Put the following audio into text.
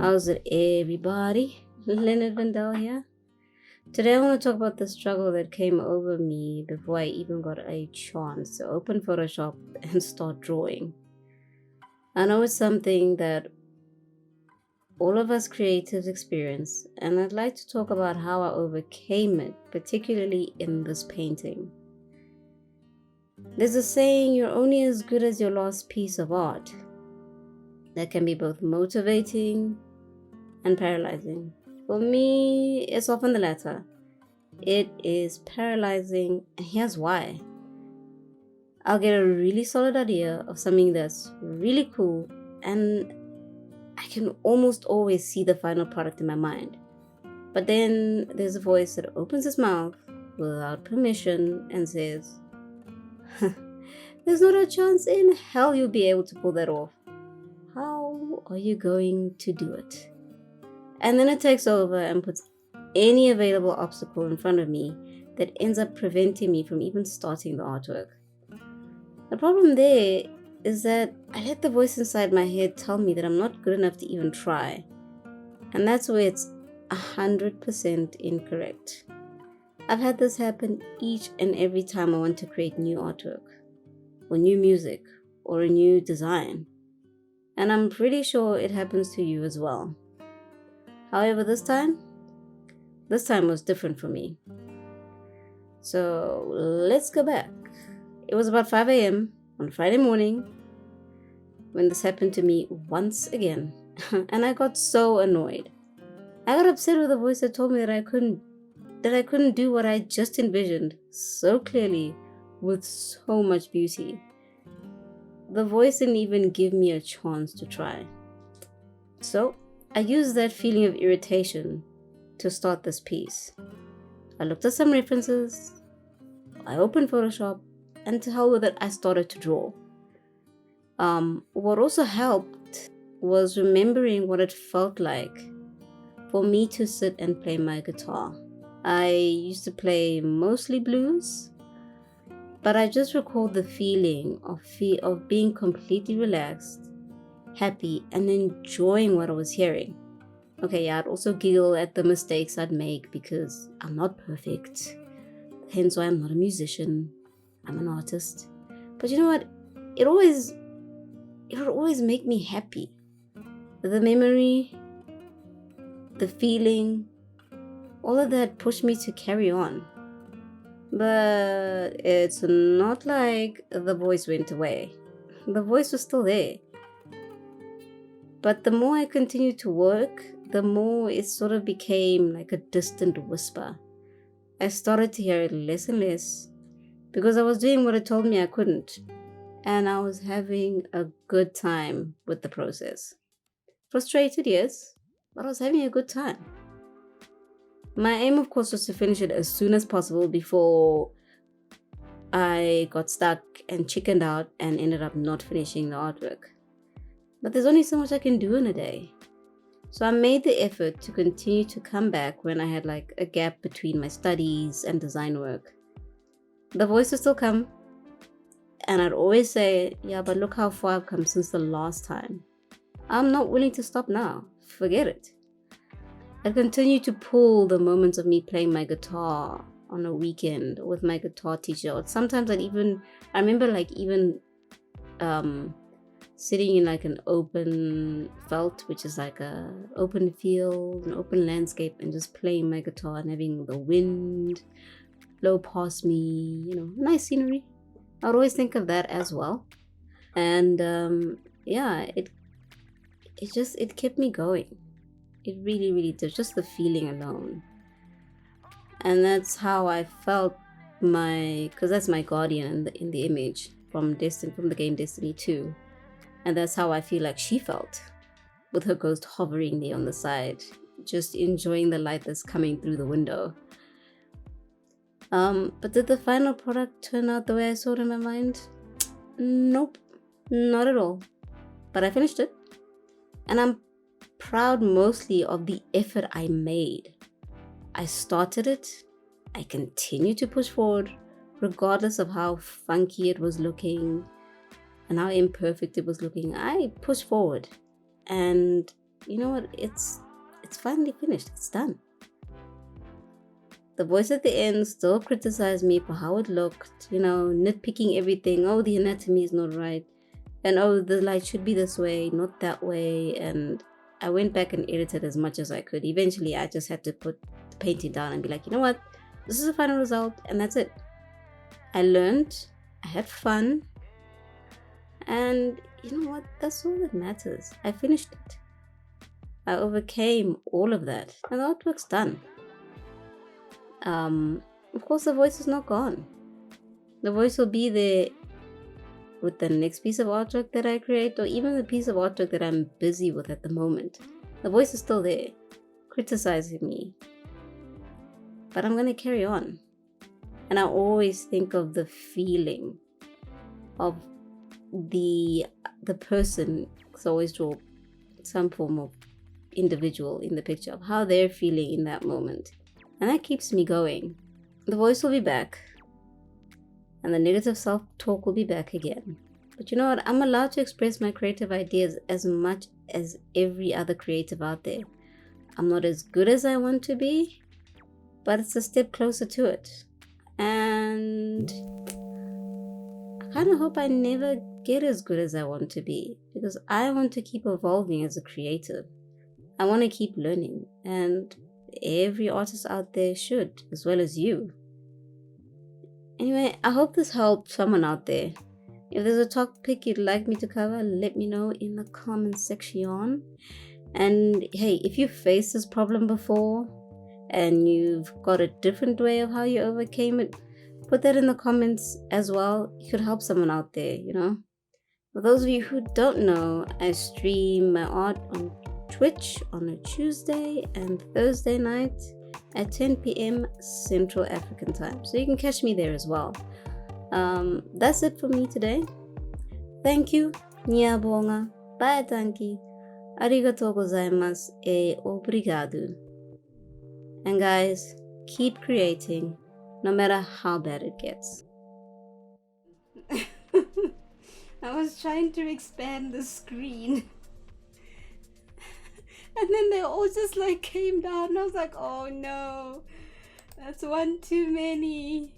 How's it, everybody? Leonard Vindel here. Today I want to talk about the struggle that came over me before I even got a chance to open Photoshop and start drawing. I know it's something that all of us creatives experience, and I'd like to talk about how I overcame it, particularly in this painting. There's a saying, you're only as good as your last piece of art. That can be both motivating and paralyzing. For me, it's often the latter. It is paralyzing, and here's why. I'll get a really solid idea of something that's really cool, and I can almost always see the final product in my mind. But then there's a voice that opens its mouth without permission and says, there's not a chance in hell you'll be able to pull that off. How are you going to do it? And then it takes over and puts any available obstacle in front of me that ends up preventing me from even starting the artwork. The problem there is that I let the voice inside my head tell me that I'm not good enough to even try. And that's where it's 100% incorrect. I've had this happen each and every time I want to create new artwork, or new music, or a new design. And I'm pretty sure it happens to you as well. However, this time was different for me. So let's go back. It was about 5 a.m. on Friday morning when this happened to me once again. And I got so annoyed. I got upset with the voice that told me that I couldn't do what I just envisioned so clearly with so much beauty. The voice didn't even give me a chance to try. So I used that feeling of irritation to start this piece. I looked at some references, I opened Photoshop, and to hell with it, I started to draw. What also helped was remembering what it felt like for me to sit and play my guitar. I used to play mostly blues, but I just recalled the feeling of being completely relaxed, happy, and enjoying what I was hearing. Okay, yeah, I'd also giggle at the mistakes I'd make because I'm not perfect. Hence why I'm not a musician. I'm an artist. But you know what? It would always make me happy. The memory, the feeling, all of that pushed me to carry on. But it's not like the voice went away. The voice was still there. But the more I continued to work, the more it sort of became like a distant whisper. I started to hear it less and less because I was doing what it told me I couldn't. And I was having a good time with the process. Frustrated, yes, but I was having a good time. My aim, of course, was to finish it as soon as possible before I got stuck and chickened out and ended up not finishing the artwork. But there's only so much I can do in a day. So I made the effort to continue to come back when I had like a gap between my studies and design work. The voice would still come, and I'd always say, yeah, but look how far I've come since the last time. I'm not willing to stop now. Forget it. I continue to pull the moments of me playing my guitar on a weekend with my guitar teacher. Or sometimes I remember sitting in like an open felt, which is like a open field, an open landscape, and just playing my guitar and having the wind blow past me, nice scenery. I would always think of that as well. And it kept me going. It really, really did. Just the feeling alone. And that's how I felt because that's my guardian in the image from the game Destiny 2. And that's how I feel like she felt, with her ghost hovering there on the side, just enjoying the light that's coming through the window. But did the final product turn out the way I saw it in my mind? Nope, not at all. But I finished it. And I'm proud mostly of the effort I made. I started it. I continued to push forward, regardless of how funky it was looking. and how imperfect it was looking, I pushed forward. And you know what? It's finally finished. It's done. The voice at the end still criticized me for how it looked, nitpicking everything. Oh, the anatomy is not right. And oh, the light should be this way, not that way. And I went back and edited as much as I could. Eventually, I just had to put the painting down and be like, you know what? This is the final result, and that's it. I learned, I had fun, and you know what? That's all that matters. I finished it. I overcame all of that, and the artwork's done. Of course, the voice is not gone. The voice will be there with the next piece of artwork that I create, or even the piece of artwork that I'm busy with at the moment. The voice is still there, criticizing me. But I'm gonna carry on. And I always think of the feeling of the person, because I always draw some form of individual in the picture, of how they're feeling in that moment. And that keeps me going. The voice will be back, and the negative self-talk will be back again. But you know what? I'm allowed to express my creative ideas as much as every other creative out there. I'm not as good as I want to be, but it's a step closer to it. And I kind of hope I never get as good as I want to be, because I want to keep evolving as a creative. I want to keep learning, and every artist out there should, as well as you. Anyway, I hope this helped someone out there. If there's a topic you'd like me to cover, let me know in the comment section. And hey, if you faced this problem before and you've got a different way of how you overcame it, put that in the comments as well. It could help someone out there, For those of you who don't know, I stream my art on Twitch on a Tuesday and Thursday night at 10 p.m. Central African time. So you can catch me there as well. That's it for me today. Thank you. Nyabonga. Bye, tanki. Arigatou gozaimasu e obrigado. And guys, keep creating, no matter how bad it gets. I was trying to expand the screen. And then they all just came down. I was like, oh no, that's one too many.